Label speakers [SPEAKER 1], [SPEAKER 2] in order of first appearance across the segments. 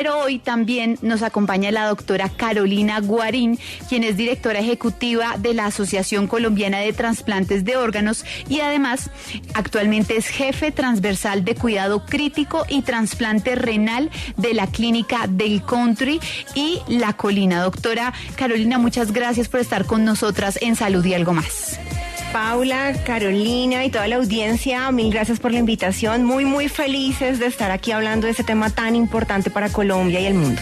[SPEAKER 1] pero hoy también nos acompaña la doctora Carolina Guarín, quien es directora ejecutiva de la Asociación Colombiana de Trasplantes de Órganos y además actualmente es jefe transversal de cuidado crítico y trasplante renal de la Clínica del Country y La Colina. Doctora Carolina, muchas gracias por estar con nosotras en Salud y Algo Más.
[SPEAKER 2] Paula, Carolina y toda la audiencia, mil gracias por la invitación. Muy felices de estar aquí hablando de este tema tan importante para Colombia y el mundo.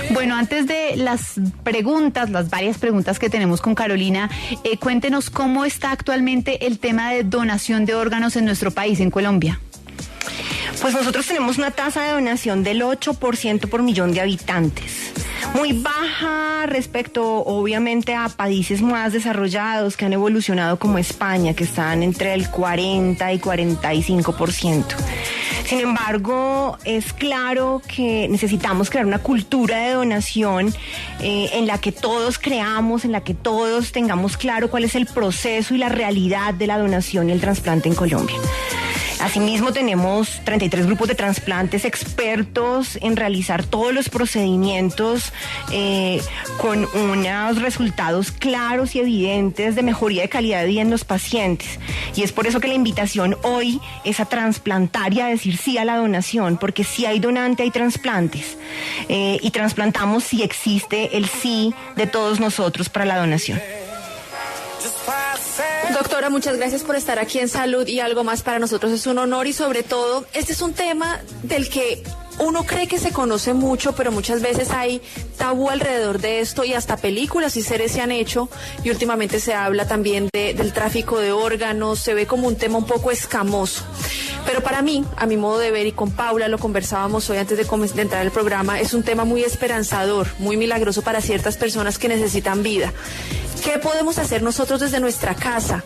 [SPEAKER 1] Bueno, antes de las preguntas, las varias preguntas que tenemos con Carolina, cuéntenos cómo está actualmente el tema de donación de órganos en nuestro país, en Colombia.
[SPEAKER 2] Pues nosotros tenemos una tasa de donación del 8% por millón de habitantes. Muy baja respecto, obviamente, a países más desarrollados que han evolucionado como España, que están entre el 40 y 45%. Sin embargo, es claro que necesitamos crear una cultura de donación en la que todos creamos, en la que todos tengamos claro cuál es el proceso y la realidad de la donación y el trasplante en Colombia. Asimismo, tenemos 33 grupos de trasplantes expertos en realizar todos los procedimientos con unos resultados claros y evidentes de mejoría de calidad de vida en los pacientes. Y es por eso que la invitación hoy es a trasplantar y a decir sí a la donación, porque si hay donante hay trasplantes. Y trasplantamos si existe el sí de todos nosotros para la donación.
[SPEAKER 3] Doctora, muchas gracias por estar aquí en Salud y Algo Más. Para nosotros es un honor y sobre todo este es un tema del que uno cree que se conoce mucho, pero muchas veces hay tabú alrededor de esto y hasta películas y series se han hecho y últimamente se habla también del tráfico de órganos, se ve como un tema un poco escamoso. Pero para mí, a mi modo de ver, y con Paula lo conversábamos hoy antes de entrar al programa, es un tema muy esperanzador, muy milagroso para ciertas personas que necesitan vida. ¿Qué podemos hacer nosotros desde nuestra casa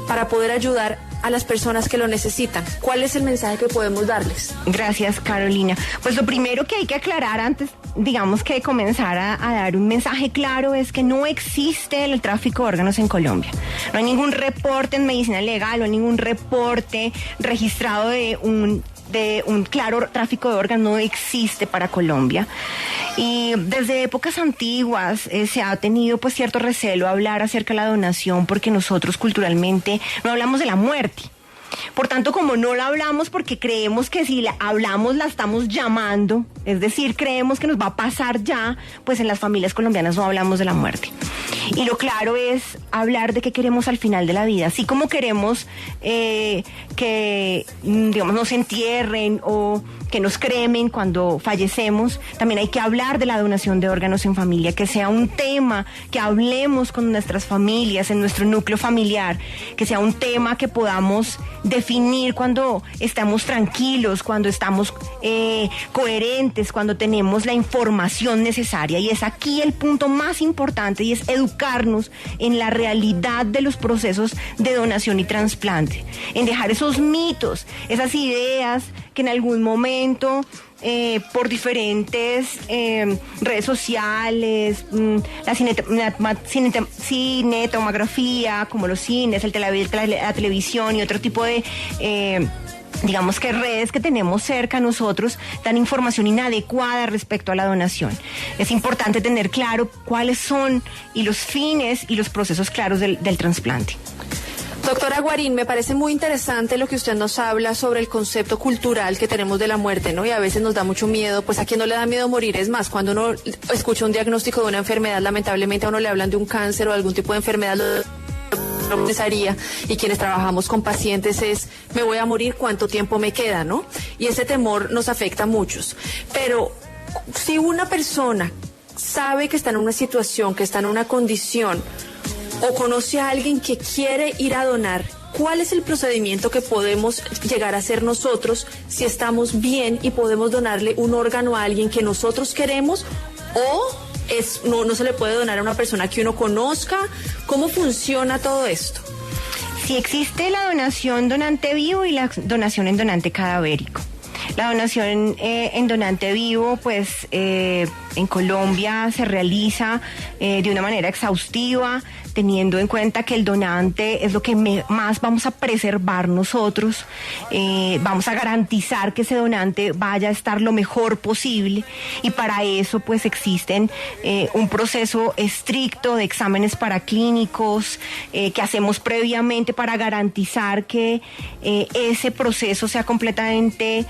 [SPEAKER 3] para poder ayudar a las personas que lo necesitan? ¿Cuál es el mensaje que podemos darles?
[SPEAKER 2] Gracias, Carolina. Pues lo primero que hay que aclarar antes, digamos, que comenzar a dar un mensaje claro es que no existe el tráfico de órganos en Colombia. No hay ningún reporte en medicina legal, no hay ningún reporte registrado de un claro tráfico de órganos, no existe para Colombia. Y desde épocas antiguas se ha tenido pues cierto recelo a hablar acerca de la donación porque nosotros culturalmente no hablamos de la muerte. Por tanto, como no la hablamos porque creemos que si la hablamos la estamos llamando, es decir, creemos que nos va a pasar ya, pues en las familias colombianas no hablamos de la muerte. Y lo claro es hablar de qué queremos al final de la vida. Así como queremos que, digamos, nos entierren o que nos cremen cuando fallecemos, también hay que hablar de la donación de órganos en familia, que sea un tema que hablemos con nuestras familias, en nuestro núcleo familiar, que sea un tema que podamos definir cuando estamos tranquilos, cuando estamos coherentes, cuando tenemos la información necesaria. Y es aquí el punto más importante y es educarnos en la realidad de los procesos de donación y trasplante, en dejar esos mitos, esas ideas que en algún momento por diferentes redes sociales, la cinetomografía, como los cines, la televisión y otro tipo de digamos que redes que tenemos cerca a nosotros dan información inadecuada respecto a la donación. Es importante tener claro cuáles son y los fines y los procesos claros del trasplante.
[SPEAKER 3] Doctora Guarín, me parece muy interesante lo que usted nos habla sobre el concepto cultural que tenemos de la muerte, ¿no? Y a veces nos da mucho miedo, pues a quien no le da miedo morir. Es más, cuando uno escucha un diagnóstico de una enfermedad, lamentablemente a uno le hablan de un cáncer o algún tipo de enfermedad, no pensaría, y quienes trabajamos con pacientes es, me voy a morir, ¿cuánto tiempo me queda, no? Y ese temor nos afecta a muchos. Pero si una persona sabe que está en una situación, que está en una condición, o conoce a alguien que quiere ir a donar, ¿cuál es el procedimiento que podemos llegar a hacer nosotros si estamos bien y podemos donarle un órgano a alguien que nosotros queremos o no se le puede donar a una persona que uno conozca? ¿Cómo funciona todo esto?
[SPEAKER 2] Si existe la donación donante vivo y la donación en donante cadavérico. La donación en donante vivo, pues en Colombia se realiza de una manera exhaustiva, teniendo en cuenta que el donante es lo que más vamos a preservar nosotros, vamos a garantizar que ese donante vaya a estar lo mejor posible, y para eso pues existen un proceso estricto de exámenes paraclínicos que hacemos previamente para garantizar que ese proceso sea completamente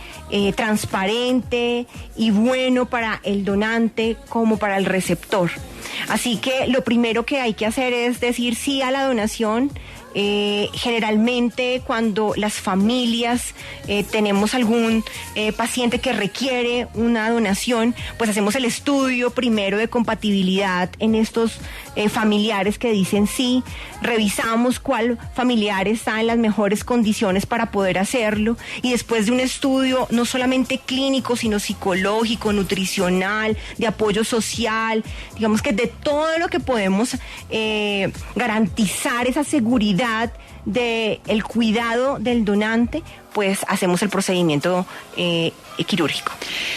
[SPEAKER 2] transparente y bueno para el donante como para el receptor. Así que lo primero que hay que hacer es decir sí a la donación. Generalmente cuando las familias tenemos algún paciente que requiere una donación, pues hacemos el estudio primero de compatibilidad en estos familiares que dicen sí, revisamos cuál familiar está en las mejores condiciones para poder hacerlo, y después de un estudio no solamente clínico, sino psicológico, nutricional, de apoyo social, digamos que de todo lo que podemos garantizar esa seguridad de el cuidado del donante, pues hacemos el procedimiento quirúrgico.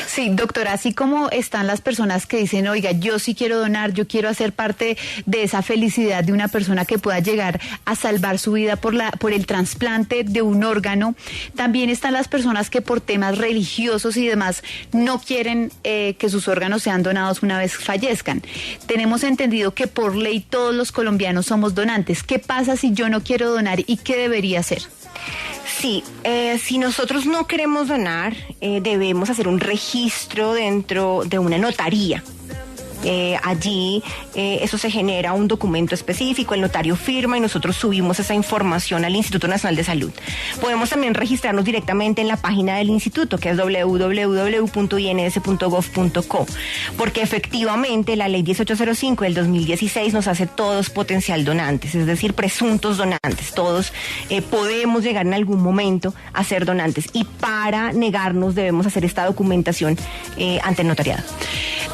[SPEAKER 1] Sí, doctora, así como están las personas que dicen, oiga, yo sí quiero donar, yo quiero hacer parte de esa felicidad de una persona que pueda llegar a salvar su vida por el trasplante de un órgano, también están las personas que por temas religiosos y demás no quieren que sus órganos sean donados una vez fallezcan. Tenemos entendido que por ley todos los colombianos somos donantes. ¿Qué pasa si yo no quiero donar y qué debería hacer?
[SPEAKER 2] Sí, si nosotros no queremos donar, debemos hacer un registro dentro de una notaría. Allí eso se genera un documento específico, el notario firma y nosotros subimos esa información al Instituto Nacional de Salud. Podemos también registrarnos directamente en la página del instituto, que es www.ins.gov.co, porque efectivamente la ley 1805 del 2016 nos hace todos potencial donantes, es decir, presuntos donantes. Todos podemos llegar en algún momento a ser donantes, y para negarnos debemos hacer esta documentación ante el notariado.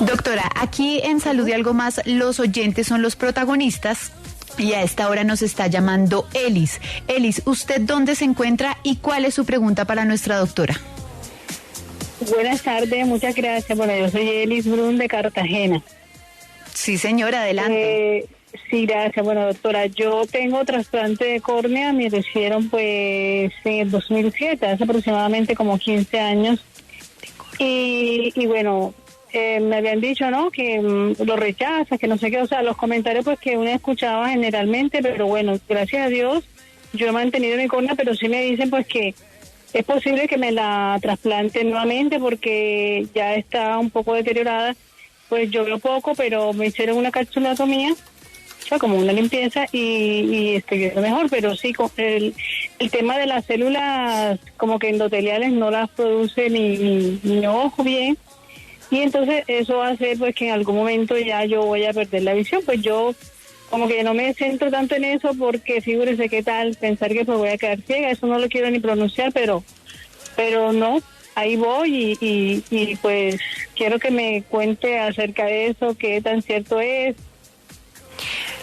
[SPEAKER 1] Doctora, aquí en Salud y Algo Más, los oyentes son los protagonistas y a esta hora nos está llamando Elis. Elis, ¿usted dónde se encuentra y cuál es su pregunta para nuestra doctora?
[SPEAKER 4] Buenas tardes, muchas gracias. Bueno, yo soy Elis Brun de Cartagena.
[SPEAKER 1] Sí, señora, adelante.
[SPEAKER 4] Sí, gracias. Bueno, doctora, yo tengo trasplante de córnea, me lo hicieron pues en el 2007, hace aproximadamente como 15 años. Y bueno, me habían dicho, ¿no?, que lo rechaza, que no sé qué, o sea, los comentarios pues que uno escuchaba generalmente, pero bueno, gracias a Dios, yo he mantenido mi córnea, pero sí me dicen pues que es posible que me la trasplante nuevamente porque ya está un poco deteriorada. Pues yo veo poco, pero me hicieron una capsulotomía, o sea, como una limpieza, y estoy viendo mejor, pero sí, el tema de las células como que endoteliales no las produce mi ojo bien. Y entonces eso va a hacer pues que en algún momento ya yo voy a perder la visión. Pues yo como que no me centro tanto en eso porque figúrese qué tal pensar que pues voy a quedar ciega, eso no lo quiero ni pronunciar, pero no, ahí voy y pues quiero que me cuente acerca de eso, qué tan cierto es.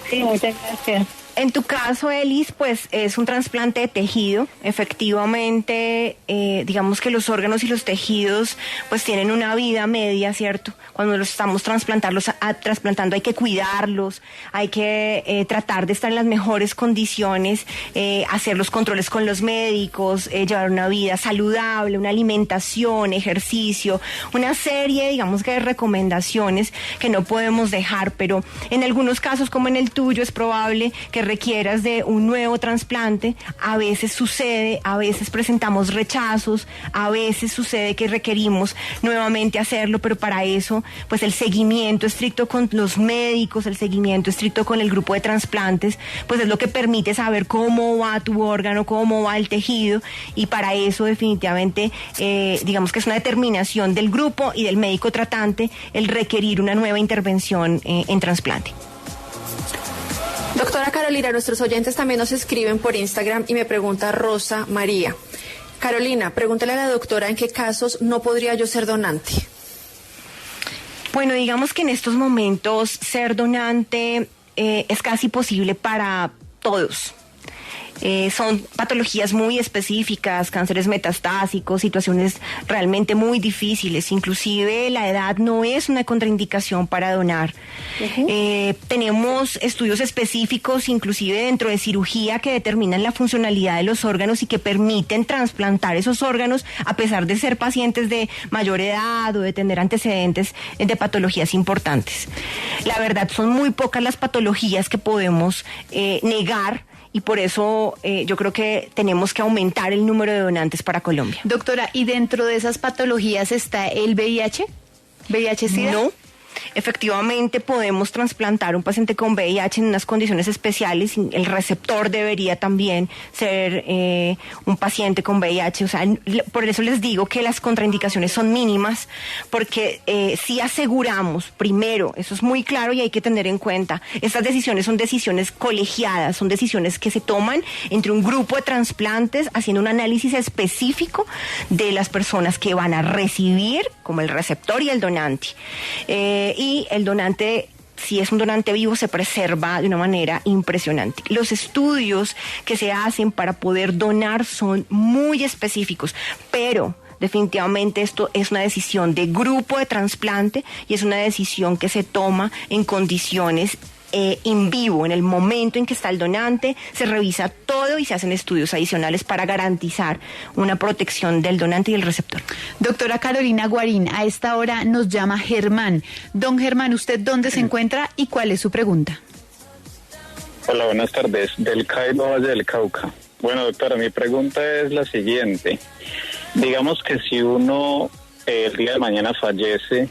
[SPEAKER 4] Sí, muchas gracias.
[SPEAKER 2] En tu caso, Elis, pues es un trasplante de tejido. Efectivamente, digamos que los órganos y los tejidos pues tienen una vida media, ¿cierto? Cuando los estamos trasplantando hay que cuidarlos, hay que tratar de estar en las mejores condiciones, hacer los controles con los médicos, llevar una vida saludable, una alimentación, ejercicio, una serie, digamos que de recomendaciones que no podemos dejar, pero en algunos casos, como en el tuyo, es probable que requieras de un nuevo trasplante. A veces sucede, a veces presentamos rechazos, a veces sucede que requerimos nuevamente hacerlo, pero para eso pues el seguimiento estricto con los médicos, el seguimiento estricto con el grupo de trasplantes, pues es lo que permite saber cómo va tu órgano, cómo va el tejido, y para eso definitivamente digamos que es una determinación del grupo y del médico tratante el requerir una nueva intervención en trasplante.
[SPEAKER 3] Doctora Carolina, nuestros oyentes también nos escriben por Instagram y me pregunta Rosa María. Carolina, pregúntale a la doctora en qué casos no podría yo ser donante.
[SPEAKER 2] Bueno, digamos que en estos momentos ser donante es casi posible para todos. Son patologías muy específicas, cánceres metastásicos, situaciones realmente muy difíciles. Inclusive la edad no es una contraindicación para donar. Tenemos estudios específicos, inclusive dentro de cirugía, que determinan la funcionalidad de los órganos y que permiten trasplantar esos órganos a pesar de ser pacientes de mayor edad o de tener antecedentes de patologías importantes. La verdad, son muy pocas las patologías que podemos negar. Y por eso yo creo que tenemos que aumentar el número de donantes para Colombia.
[SPEAKER 1] Doctora, ¿y dentro de esas patologías está el VIH? ¿VIH-Sida?
[SPEAKER 2] No. Efectivamente, podemos trasplantar un paciente con VIH en unas condiciones especiales. El receptor debería también ser un paciente con VIH. O sea, por eso les digo que las contraindicaciones son mínimas, porque si aseguramos, primero, eso es muy claro y hay que tener en cuenta, estas decisiones son decisiones colegiadas, son decisiones que se toman entre un grupo de trasplantes, haciendo un análisis específico de las personas que van a recibir, como el receptor y el donante. Y el donante, si es un donante vivo, se preserva de una manera impresionante. Los estudios que se hacen para poder donar son muy específicos, pero definitivamente esto es una decisión de grupo de trasplante y es una decisión que se toma en condiciones en vivo, en el momento en que está el donante, se revisa todo y se hacen estudios adicionales para garantizar una protección del donante y el receptor.
[SPEAKER 1] Doctora Carolina Guarín, a esta hora nos llama Germán. Don Germán, ¿usted dónde se encuentra y cuál es su pregunta?
[SPEAKER 5] Hola, buenas tardes. Del Caibo, Valle del Cauca. Bueno, doctora, mi pregunta es la siguiente. Digamos que si uno el día de mañana fallece,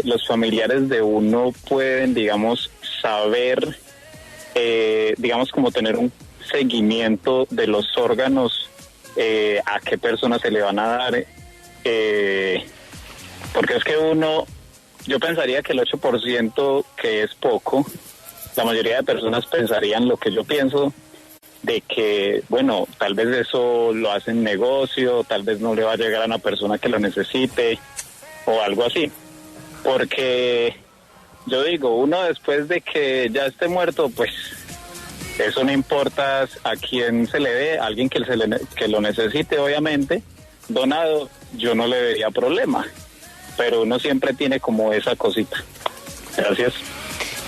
[SPEAKER 5] los familiares de uno pueden, digamos, saber, digamos, como tener un seguimiento de los órganos, a qué persona se le van a dar, porque es que yo pensaría que el 8%, que es poco, la mayoría de personas pensarían lo que yo pienso, de que, bueno, tal vez eso lo hacen negocio, tal vez no le va a llegar a una persona que lo necesite, o algo así. Porque yo digo, uno después de que ya esté muerto, pues eso no importa a quién se le dé, a alguien que lo necesite, obviamente, donado, yo no le vería problema, pero uno siempre tiene como esa cosita. Gracias.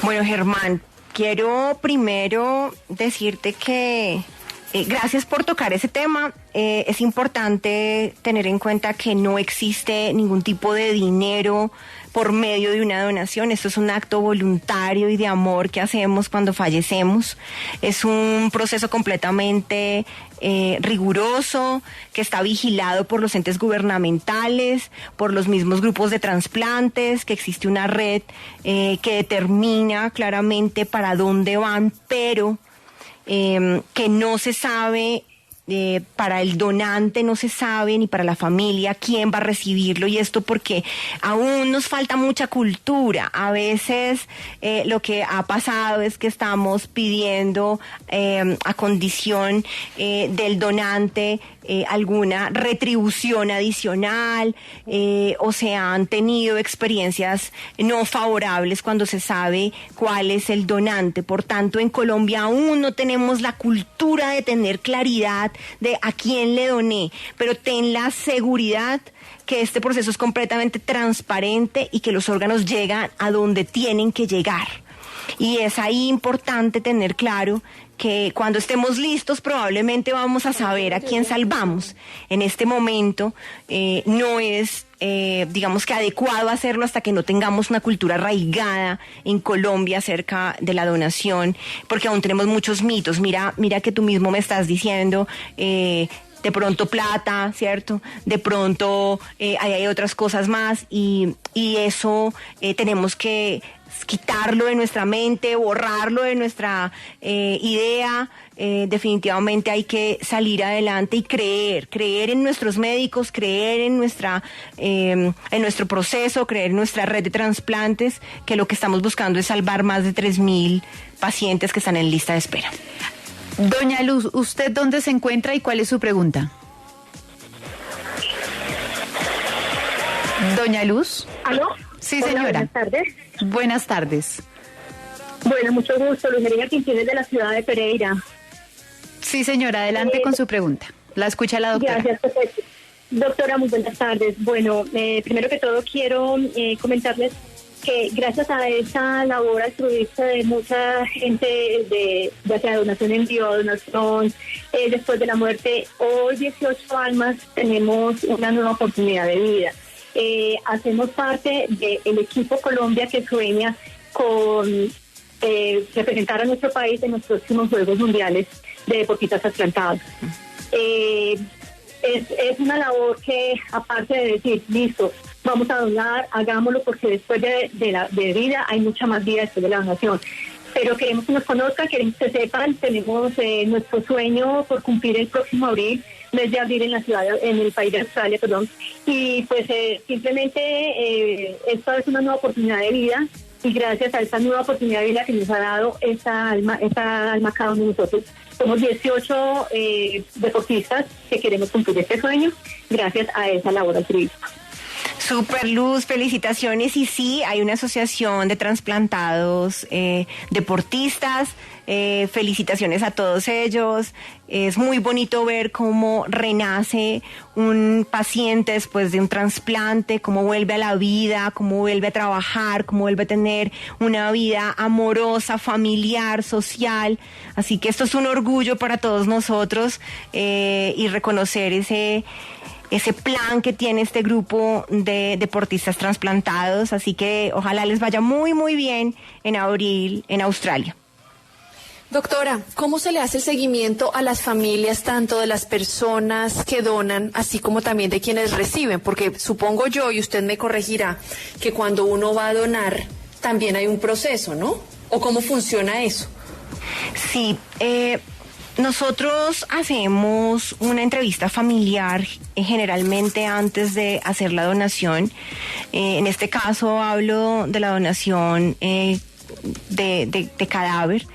[SPEAKER 2] Bueno, Germán, quiero primero decirte que gracias por tocar ese tema. Es importante tener en cuenta que no existe ningún tipo de dinero por medio de una donación. Esto es un acto voluntario y de amor que hacemos cuando fallecemos. Es un proceso completamente riguroso, que está vigilado por los entes gubernamentales, por los mismos grupos de trasplantes, que existe una red que determina claramente para dónde van, pero que no se sabe, para el donante no se sabe, ni para la familia quién va a recibirlo, y esto porque aún nos falta mucha cultura. A veces lo que ha pasado es que estamos pidiendo a condición del donante alguna retribución adicional, o se han tenido experiencias no favorables cuando se sabe cuál es el donante. Por tanto, en Colombia aún no tenemos la cultura de tener claridad de a quién le doné, pero ten la seguridad que este proceso es completamente transparente y que los órganos llegan a donde tienen que llegar. Y es ahí importante tener claro que cuando estemos listos probablemente vamos a saber a quién salvamos. En este momento no es, digamos que adecuado hacerlo hasta que no tengamos una cultura arraigada en Colombia acerca de la donación, porque aún tenemos muchos mitos. Mira que tú mismo me estás diciendo, de pronto plata, ¿cierto? De pronto hay otras cosas más, y eso tenemos que quitarlo de nuestra mente, borrarlo de nuestra idea. Definitivamente hay que salir adelante y creer en nuestros médicos, creer en nuestro proceso, creer en nuestra red de trasplantes, que lo que estamos buscando es salvar más de 3.000 pacientes que están en lista de espera.
[SPEAKER 1] Doña Luz, ¿usted dónde se encuentra y cuál es su pregunta? Doña Luz.
[SPEAKER 4] ¿Aló?
[SPEAKER 1] Sí,
[SPEAKER 4] Hola,
[SPEAKER 1] señora.
[SPEAKER 4] buenas tardes.
[SPEAKER 1] Buenas tardes.
[SPEAKER 4] Bueno, mucho gusto. Luz María Quintines, de la ciudad de Pereira.
[SPEAKER 1] Sí, señora, adelante con su pregunta. La escucha la doctora.
[SPEAKER 6] Gracias, perfecto. Doctora, muy buenas tardes. Bueno, primero que todo quiero comentarles que gracias a esa labor altruista de mucha gente, ya sea donación en vivo, donación después de la muerte, hoy 18 almas tenemos una nueva oportunidad de vida. Hacemos parte del equipo Colombia que sueña con representar a nuestro país en los próximos Juegos Mundiales de Deportistas Trasplantados. Es una labor que, aparte de decir, listo, vamos a donar, hagámoslo, porque después de vida hay mucha más vida después de la donación. Pero queremos que nos conozcan, queremos que sepan, tenemos nuestro sueño por cumplir el próximo abril, mes de abril en el país de Australia, perdón. Y pues simplemente esta es una nueva oportunidad de vida, y gracias a esta nueva oportunidad de vida que nos ha dado esta alma cada uno de nosotros. Somos 18 deportistas que queremos cumplir este sueño gracias a esa labor altruista.
[SPEAKER 2] Super, Luz, felicitaciones. Y sí, hay una asociación de trasplantados deportistas. Felicitaciones a todos ellos. Es muy bonito ver cómo renace un paciente después de un trasplante, cómo vuelve a la vida, cómo vuelve a trabajar, cómo vuelve a tener una vida amorosa, familiar, social. Así que esto es un orgullo para todos nosotros, y reconocer ese plan que tiene este grupo de deportistas trasplantados. Así que ojalá les vaya muy, muy bien en abril en Australia.
[SPEAKER 3] Doctora, ¿cómo se le hace el seguimiento a las familias, tanto de las personas que donan, así como también de quienes reciben? Porque supongo yo, y usted me corregirá, que cuando uno va a donar también hay un proceso, ¿no? ¿O cómo funciona eso?
[SPEAKER 2] Sí, nosotros hacemos una entrevista familiar generalmente antes de hacer la donación. En este caso hablo de la donación de cadáver.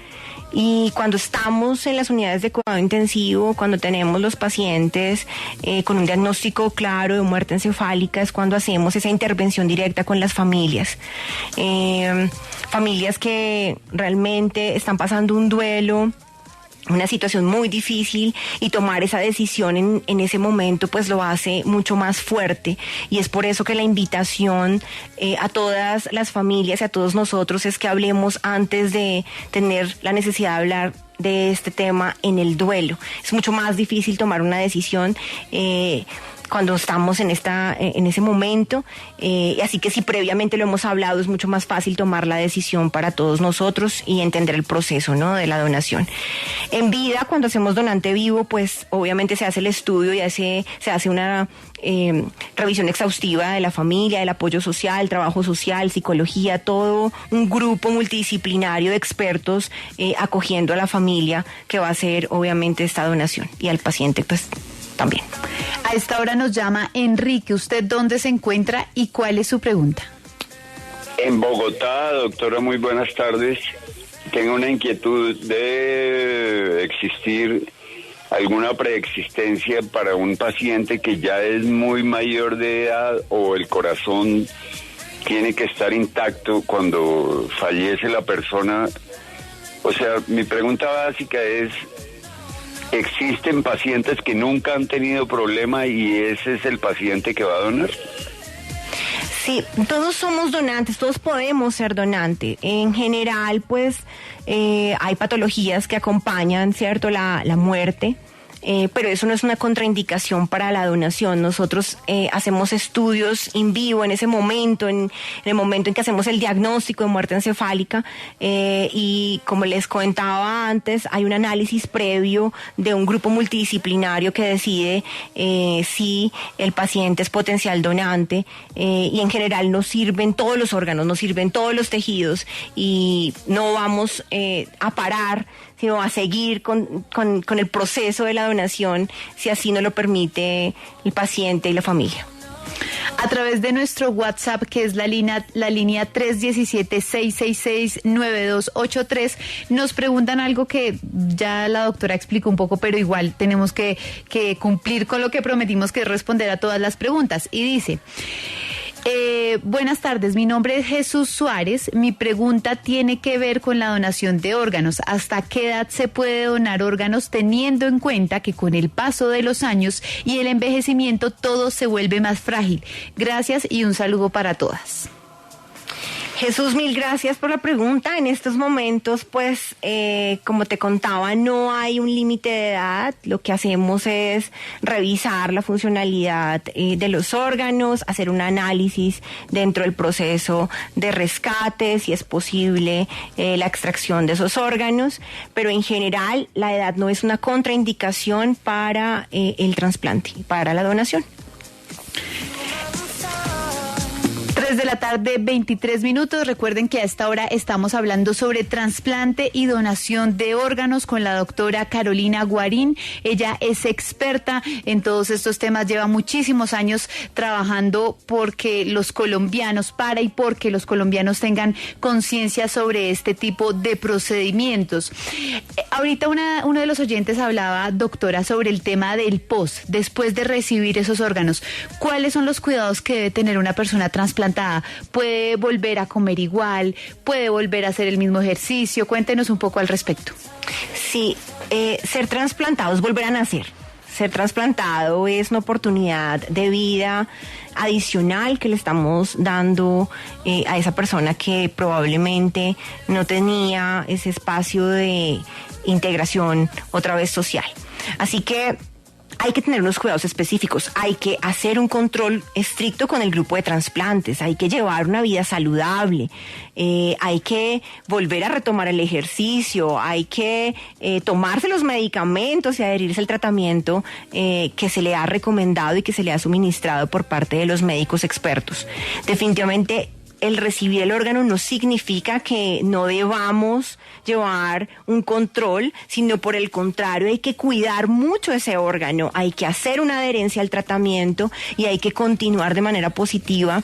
[SPEAKER 2] Y cuando estamos en las unidades de cuidado intensivo, cuando tenemos los pacientes con un diagnóstico claro de muerte encefálica, es cuando hacemos esa intervención directa con las familias. Familias que realmente están pasando un duelo, una situación muy difícil, y tomar esa decisión en ese momento pues lo hace mucho más fuerte, y es por eso que la invitación a todas las familias y a todos nosotros es que hablemos antes de tener la necesidad de hablar de este tema en el duelo. Es mucho más difícil tomar una decisión cuando estamos en ese momento, así que si previamente lo hemos hablado, es mucho más fácil tomar la decisión para todos nosotros y entender el proceso, ¿no?, de la donación. En vida, cuando hacemos donante vivo, pues obviamente se hace el estudio y se hace una revisión exhaustiva de la familia, del apoyo social, trabajo social, psicología, todo un grupo multidisciplinario de expertos acogiendo a la familia que va a hacer obviamente esta donación, y al paciente pues también.
[SPEAKER 1] A esta hora nos llama Enrique. ¿Usted dónde se encuentra y cuál es su pregunta?
[SPEAKER 7] En Bogotá, doctora, muy buenas tardes. Tengo una inquietud de existir alguna preexistencia para un paciente que ya es muy mayor de edad, o el corazón tiene que estar intacto cuando fallece la persona. O sea, mi pregunta básica es: ¿existen pacientes que nunca han tenido problema y ese es el paciente que va a donar?
[SPEAKER 2] Sí, todos somos donantes, todos podemos ser donantes. En general, pues, hay patologías que acompañan, ¿cierto?, la muerte. Pero eso no es una contraindicación para la donación. Nosotros hacemos estudios in vivo en ese momento, en el momento en que hacemos el diagnóstico de muerte encefálica, y como les comentaba antes, hay un análisis previo de un grupo multidisciplinario que decide si el paciente es potencial donante, y en general nos sirven todos los órganos, nos sirven todos los tejidos, y no vamos a parar, sino a seguir con el proceso de la donación, si así nos lo permite el paciente y la familia.
[SPEAKER 1] A través de nuestro WhatsApp, que es la línea 317-666-9283, nos preguntan algo que ya la doctora explicó un poco, pero igual tenemos que cumplir con lo que prometimos, que es responder a todas las preguntas. Y dice: Buenas tardes, mi nombre es Jesús Suárez. Mi pregunta tiene que ver con la donación de órganos. ¿Hasta qué edad se puede donar órganos teniendo en cuenta que con el paso de los años y el envejecimiento todo se vuelve más frágil? Gracias y un saludo para todas.
[SPEAKER 2] Jesús, mil gracias por la pregunta. En estos momentos, pues, como te contaba, no hay un límite de edad. Lo que hacemos es revisar la funcionalidad de los órganos, hacer un análisis dentro del proceso de rescate, si es posible la extracción de esos órganos, pero en general la edad no es una contraindicación para el trasplante, para la donación.
[SPEAKER 1] 3 de la tarde, 23 minutos. Recuerden que a esta hora estamos hablando sobre trasplante y donación de órganos con la doctora Carolina Guarín. Ella es experta en todos estos temas, lleva muchísimos años trabajando porque los colombianos, porque los colombianos tengan conciencia sobre este tipo de procedimientos. Ahorita uno de los oyentes hablaba, doctora, sobre el tema del post, después de recibir esos órganos. ¿Cuáles son los cuidados que debe tener una persona trasplantada? ¿Puede volver a comer igual? ¿Puede volver a hacer el mismo ejercicio? Cuéntenos un poco al respecto.
[SPEAKER 2] Sí, ser trasplantado es volver a nacer. Ser trasplantado es una oportunidad de vida adicional que le estamos dando a esa persona que probablemente no tenía ese espacio de integración otra vez social. Así que hay que tener unos cuidados específicos, hay que hacer un control estricto con el grupo de trasplantes, hay que llevar una vida saludable, hay que volver a retomar el ejercicio, hay que tomarse los medicamentos y adherirse al tratamiento que se le ha recomendado y que se le ha suministrado por parte de los médicos expertos. Definitivamente, el recibir el órgano no significa que no debamos llevar un control, sino por el contrario, hay que cuidar mucho ese órgano, hay que hacer una adherencia al tratamiento y hay que continuar de manera positiva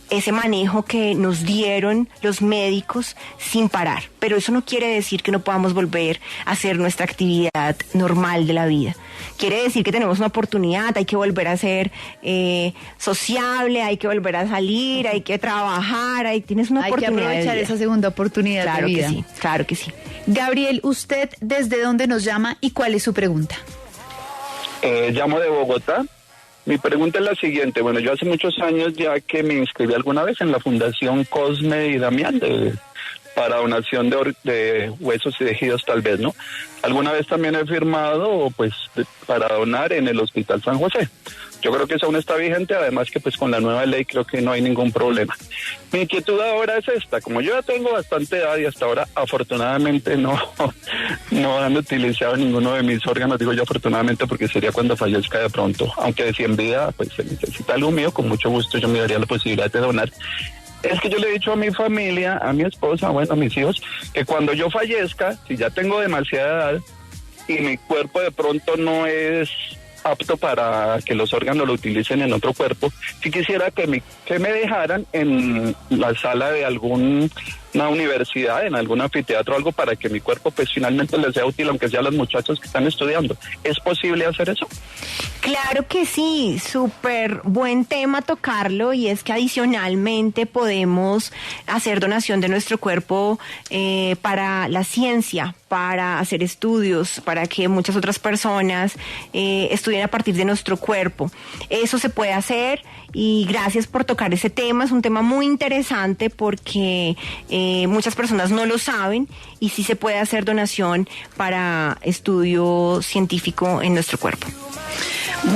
[SPEAKER 2] ese manejo que nos dieron los médicos sin parar. Pero eso no quiere decir que no podamos volver a hacer nuestra actividad normal de la vida. Quiere decir que tenemos una oportunidad, hay que volver a ser sociable, hay que volver a salir, hay que trabajar, tienes una oportunidad.
[SPEAKER 1] Hay que aprovechar esa segunda oportunidad de vida.
[SPEAKER 2] Claro que sí.
[SPEAKER 1] Gabriel, ¿usted desde dónde nos llama y cuál es su pregunta?
[SPEAKER 5] Llamo de Bogotá. Mi pregunta es la siguiente. Bueno, yo hace muchos años ya que me inscribí alguna vez en la Fundación Cosme y Damián para donación de huesos y tejidos, tal vez, ¿no? Alguna vez también he firmado pues para donar en el Hospital San José. Yo creo que eso aún está vigente, además que pues con la nueva ley creo que no hay ningún problema. Mi inquietud ahora es esta, como yo ya tengo bastante edad y hasta ahora afortunadamente no han utilizado ninguno de mis órganos, digo yo afortunadamente porque sería cuando fallezca de pronto, aunque si en vida pues se necesita algo mío, con mucho gusto yo me daría la posibilidad de donar. Es que yo le he dicho a mi familia, a mi esposa, bueno, a mis hijos, que cuando yo fallezca, si ya tengo demasiada edad y mi cuerpo de pronto no es apto para que los órganos lo utilicen en otro cuerpo, si quisiera que me dejaran en la sala de alguna universidad, en algún anfiteatro, algo para que mi cuerpo pues finalmente les sea útil, aunque sea a los muchachos que están estudiando. ¿Es posible hacer eso?
[SPEAKER 2] Claro que sí, súper buen tema tocarlo, y es que adicionalmente podemos hacer donación de nuestro cuerpo para la ciencia, para hacer estudios, para que muchas otras personas estudien a partir de nuestro cuerpo. Eso se puede hacer, y gracias por tocar ese tema. Es un tema muy interesante porque muchas personas no lo saben, y sí se puede hacer donación para estudio científico en nuestro cuerpo.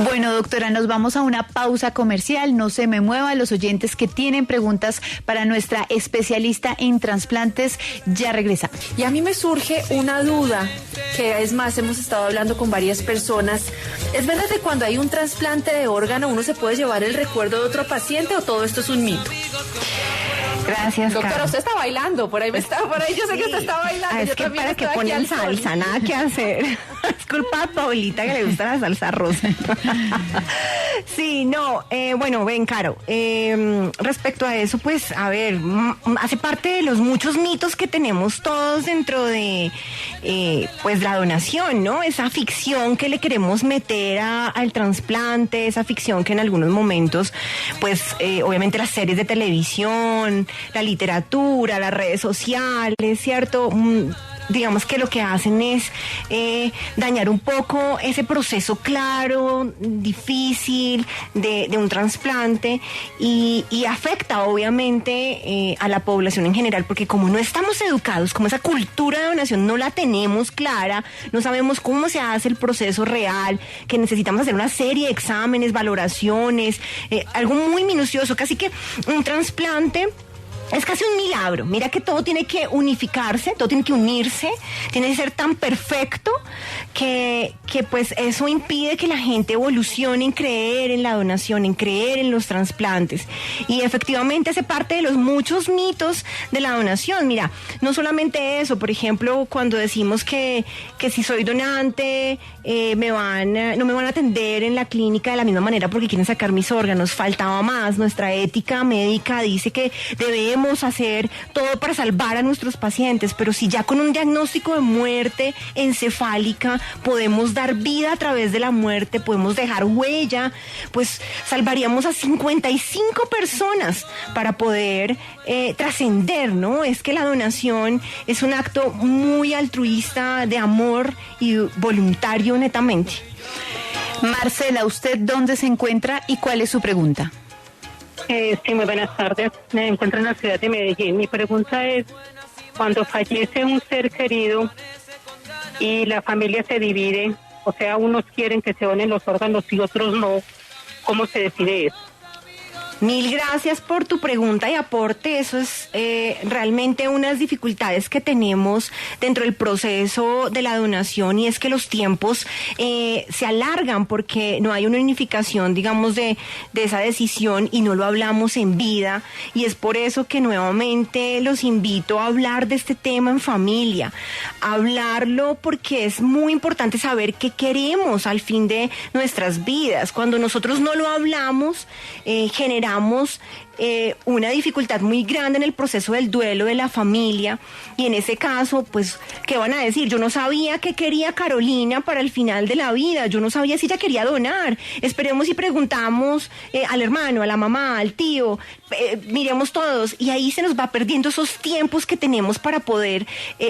[SPEAKER 1] Bueno, doctora, nos vamos a una pausa comercial. No se me mueva. Los oyentes que tienen preguntas para nuestra especialista en trasplantes, ya regresamos.
[SPEAKER 3] Y a mí me surge una duda, que es más, hemos estado hablando con varias personas. ¿Es verdad que cuando hay un trasplante de órgano uno se puede llevar el recuerdo de otro paciente, o todo esto es un mito?
[SPEAKER 2] Gracias,
[SPEAKER 3] doctora,
[SPEAKER 2] Carlos.
[SPEAKER 3] usted está bailando, por ahí yo sé que usted está bailando.
[SPEAKER 2] Es que para que ponen salsa, nada que hacer. Es culpa de Paulita que le gusta la salsa rosa. Sí, no, bueno, ven, Caro, respecto a eso, pues, a ver, hace parte de los muchos mitos que tenemos todos dentro de, pues, la donación, ¿no? Esa ficción que le queremos meter al trasplante, esa ficción que en algunos momentos, pues, obviamente las series de televisión, la literatura, las redes sociales, ¿cierto? Digamos que lo que hacen es dañar un poco ese proceso claro, difícil de un trasplante y afecta obviamente a la población en general, porque como no estamos educados, como esa cultura de donación no la tenemos clara, no sabemos cómo se hace el proceso real, que necesitamos hacer una serie de exámenes, valoraciones, algo muy minucioso, casi que un trasplante es casi un milagro. Mira que todo tiene que unificarse, todo tiene que unirse, tiene que ser tan perfecto que pues eso impide que la gente evolucione en creer en la donación, en creer en los trasplantes. Y efectivamente hace parte de los muchos mitos de la donación. Mira, no solamente eso, por ejemplo, cuando decimos que si soy donante, no me van a atender en la clínica de la misma manera porque quieren sacar mis órganos. Faltaba más. Nuestra ética médica dice que debemos hacer todo para salvar a nuestros pacientes, pero si ya con un diagnóstico de muerte encefálica podemos dar vida a través de la muerte, podemos dejar huella, pues salvaríamos a 55 personas para poder trascender, ¿no? Es que la donación es un acto muy altruista de amor y voluntario netamente.
[SPEAKER 1] Marcela, ¿usted dónde se encuentra y cuál es su pregunta?
[SPEAKER 4] Sí, muy buenas tardes. Me encuentro en la ciudad de Medellín. Mi pregunta es, cuando fallece un ser querido y la familia se divide, o sea, unos quieren que se donen los órganos y otros no, ¿cómo se decide eso?
[SPEAKER 2] Mil gracias por tu pregunta y aporte. Eso es realmente unas dificultades que tenemos dentro del proceso de la donación, y es que los tiempos se alargan porque no hay una unificación, digamos, de esa decisión y no lo hablamos en vida, y es por eso que nuevamente los invito a hablar de este tema en familia, hablarlo porque es muy importante saber qué queremos al fin de nuestras vidas. Cuando nosotros no lo hablamos, generamos una dificultad muy grande en el proceso del duelo de la familia, y en ese caso, pues, ¿qué van a decir? Yo no sabía qué quería Carolina para el final de la vida, yo no sabía si ella quería donar. Esperemos y preguntamos al hermano, a la mamá, al tío, miremos todos, y ahí se nos va perdiendo esos tiempos que tenemos para poder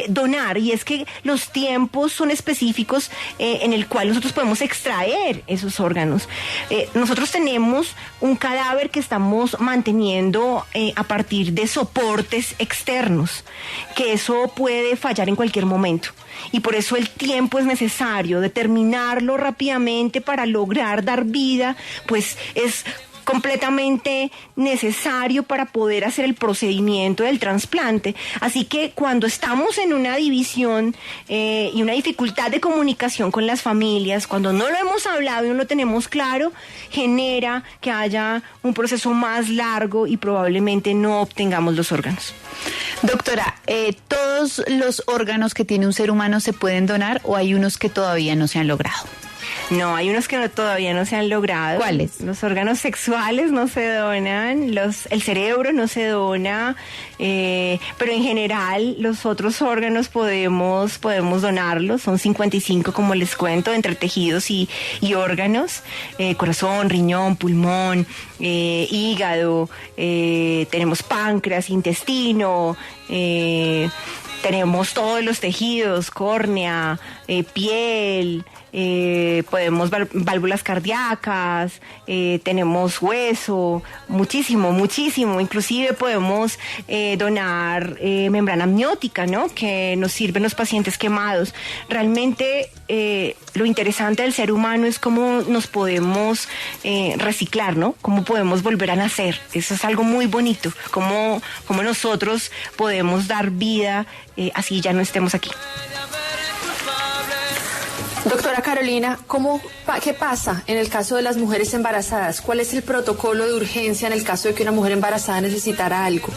[SPEAKER 2] donar, y es que los tiempos son específicos en el cual nosotros podemos extraer esos órganos. Nosotros tenemos un cadáver que estamos manteniendo a partir de soportes externos, que eso puede fallar en cualquier momento, y por eso el tiempo es necesario. Determinarlo rápidamente para lograr dar vida, pues es completamente necesario para poder hacer el procedimiento del trasplante. Así que cuando estamos en una división y una dificultad de comunicación con las familias, cuando no lo hemos hablado y no lo tenemos claro, genera que haya un proceso más largo y probablemente no obtengamos los órganos.
[SPEAKER 1] Doctora, ¿todos los órganos que tiene un ser humano se pueden donar o hay unos que todavía no se han logrado?
[SPEAKER 2] No, hay unos que todavía no se han logrado.
[SPEAKER 1] ¿Cuáles?
[SPEAKER 2] Los órganos sexuales no se donan, el cerebro no se dona, pero en general los otros órganos podemos donarlos. Son 55, como les cuento, entre tejidos y órganos. Corazón, riñón, pulmón, hígado, tenemos páncreas, intestino, tenemos todos los tejidos, córnea, piel, podemos válvulas cardíacas, tenemos hueso, muchísimo, inclusive podemos donar membrana amniótica, ¿no? Que nos sirven los pacientes quemados. Realmente lo interesante del ser humano es cómo nos podemos reciclar, ¿no? Cómo podemos volver a nacer. Eso es algo muy bonito, cómo nosotros podemos dar vida así ya no estemos aquí.
[SPEAKER 3] Doctora Carolina, ¿qué pasa en el caso de las mujeres embarazadas? ¿Cuál es el protocolo de urgencia en el caso de que una mujer embarazada necesitara algo?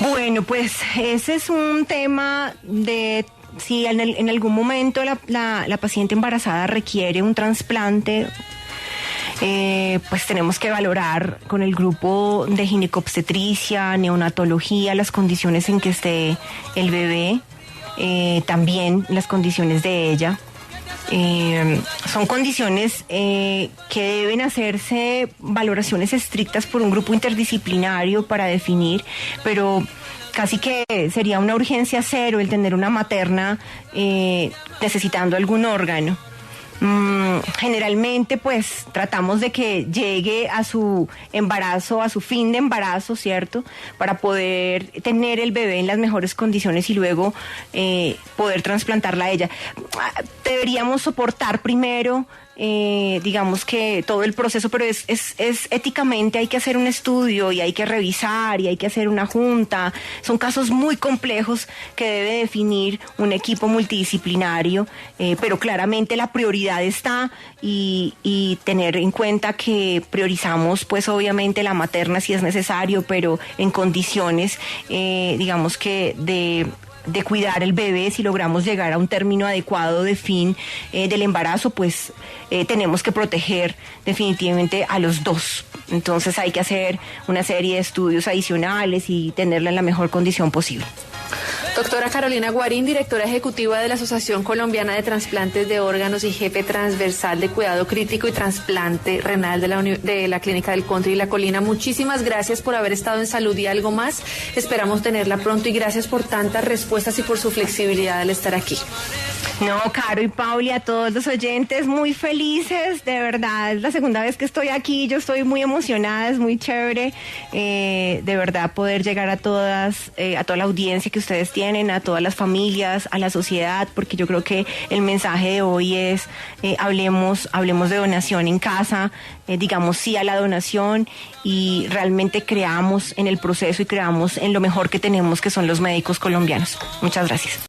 [SPEAKER 2] Bueno, pues ese es un tema de si en algún momento la paciente embarazada requiere un trasplante, pues tenemos que valorar con el grupo de ginecobstetricia, neonatología, las condiciones en que esté el bebé, también las condiciones de ella. Son condiciones que deben hacerse valoraciones estrictas por un grupo interdisciplinario para definir, pero casi que sería una urgencia cero el tener una materna necesitando algún órgano. Generalmente pues tratamos de que llegue a su embarazo, a su fin de embarazo, ¿cierto? Para poder tener el bebé en las mejores condiciones y luego poder trasplantarla a ella. Deberíamos soportar primero digamos que todo el proceso, pero es éticamente hay que hacer un estudio y hay que revisar y hay que hacer una junta. Son casos muy complejos que debe definir un equipo multidisciplinario, pero claramente la prioridad está y tener en cuenta que priorizamos pues obviamente la materna si es necesario, pero en condiciones digamos que de cuidar el bebé. Si logramos llegar a un término adecuado de fin del embarazo, pues tenemos que proteger definitivamente a los dos. Entonces hay que hacer una serie de estudios adicionales y tenerla en la mejor condición posible.
[SPEAKER 3] Doctora Carolina Guarín, directora ejecutiva de la Asociación Colombiana de Trasplantes de Órganos y jefe transversal de Cuidado Crítico y Trasplante Renal de la Clínica del Country y La Colina. Muchísimas gracias por haber estado en Salud y Algo Más. Esperamos tenerla pronto y gracias por tantas respuestas y por su flexibilidad al estar aquí.
[SPEAKER 2] No, Caro y Pauli, a todos los oyentes, muy felices, de verdad, es la segunda vez que estoy aquí, yo estoy muy emocionada, es muy chévere, de verdad poder llegar a toda la audiencia que ustedes tienen, a todas las familias, a la sociedad, porque yo creo que el mensaje de hoy es, hablemos de donación en casa, digamos sí a la donación y realmente creamos en el proceso y creamos en lo mejor que tenemos, que son los médicos colombianos. Muchas gracias.